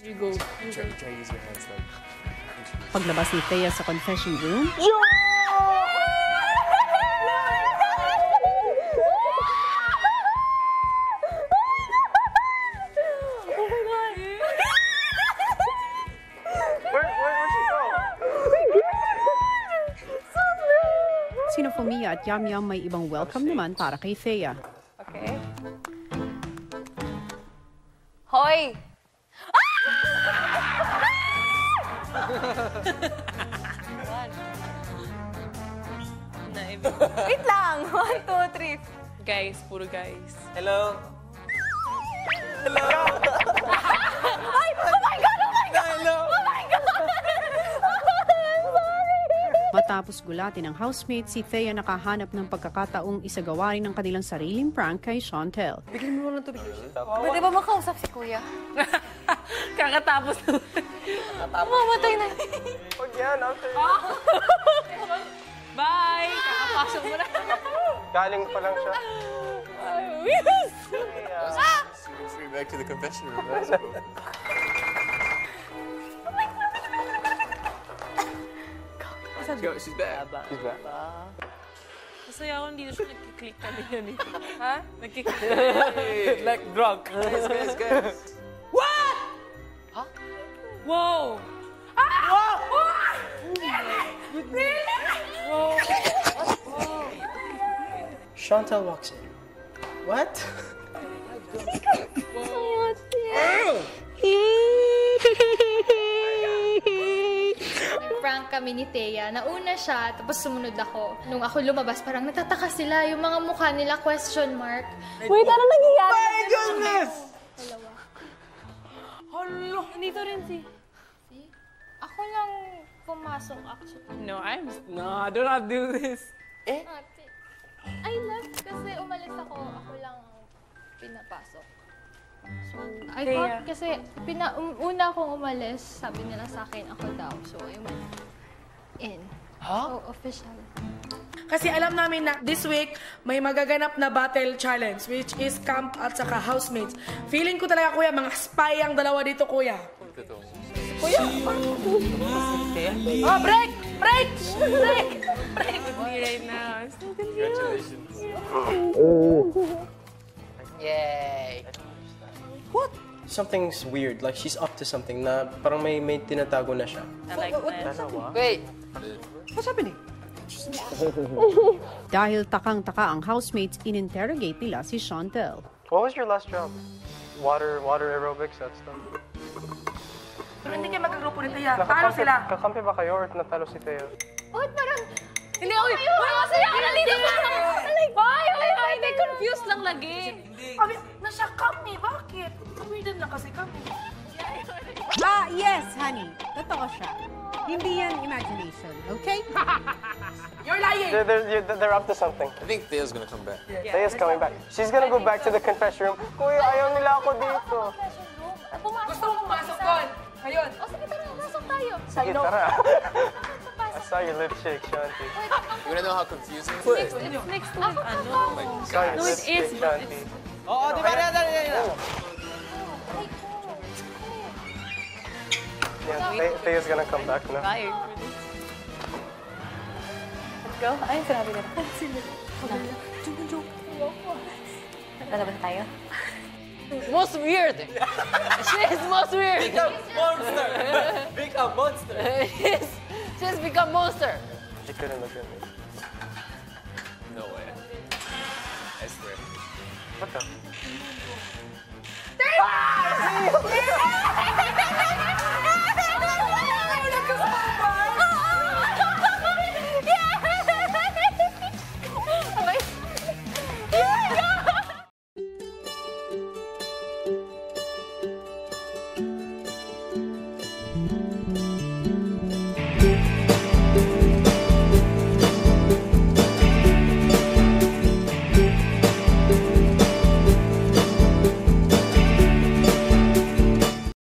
You go. Try to use your hands like. Paglabas ni Thea sa confession room, sina Fumia at Yam Yam may ibang welcome naman para kay Thea. Okay. Hoy! Wait lang! 1, 2, 3. Guys, puro guys. Hello. Hello. Ay! Oh my God! Oh my God! Hello. Oh my God! Matapos gulatin ng housemate, si Thea nakahanap ng pagkakataong isagawa rin ng kanilang sariling prank kay Chantel. Bigyan mo ng tubig. Pwede ba makausap si Kuya? Kakatapos na. Mamatay na. Huwag yan, after. Bye! Kakapasok mo na. Galing pa lang siya. Yes! Free back to the confession room. That's cool. Go, she's back. She's back. Masaya ako dito siya nagkiklik kami yan eh. Ha? Nagkiklik. Like drunk. Guys. What? Huh? Whoa! Chantel walks in. What? Prank kami ni Thea. Nauna siya, tapos sumunod ako. Nung ako lumabas, parang natataka sila. Yung mga mukha nila, question mark. Wait, ano nangyayari? My goodness! Dalawa. Hello! Nandito rin si... See? Ako lang pumasok actually. No, do not do this. Ate, I left kasi umalis ako. Ako lang ang pinapasok. So, I Thea. thought kasi una akong umalis, sabi nila sa akin ako daw. So, I went in. Huh? So, official. Kasi alam namin na this week may magaganap na battle challenge which is camp at saka housemates. Feeling ko talaga kuya, mga spy ang dalawa dito kuya. Kuya! Oh, break! Break! Break! Break! Right now. Congratulations. Yay! What? Something's weird. Like she's up to something na parang may tinatago na siya. I like that. Wait! What's happening? Dahil takang-taka ang housemates, in-interrogate nila si Chantel. What was your last job? Water aerobics, that stuff. Pero hindi kayo magkagrupo ni Thea. Paano sila? Kakampi ba kayo or natalo si Theo? Oh, parang... Hindi, oy! Oy, masaya ka na dito! Oy, may confused lang lagi. Kami, nasa kami. Bakit? Weird lang kasi kami. Yes, honey. Totoo siya. Hindi yan imagination, okay? You're lying! They're up to something. I think Thea's gonna come back. Thea's coming back. She's gonna go back to the confession room. Kuya, ayaw nila ako dito. Gusto mo pumasok doon? Ayun. O, sige, tara, pasok tayo. Sige, tara. I saw your lip shake, Shanti. You wanna know how confusing it is? It's next to it, ano? Saw your No, lip it is, shake, but Shanti. Oo, di ba? Yeah, Thea's gonna come back now. Bye. Let's go. Ay, sinabi ka na. Lalabas tayo? Most weird. She is most weird. Monster! Become monster! She's become monster. She couldn't look at me. No way. I swear. What the?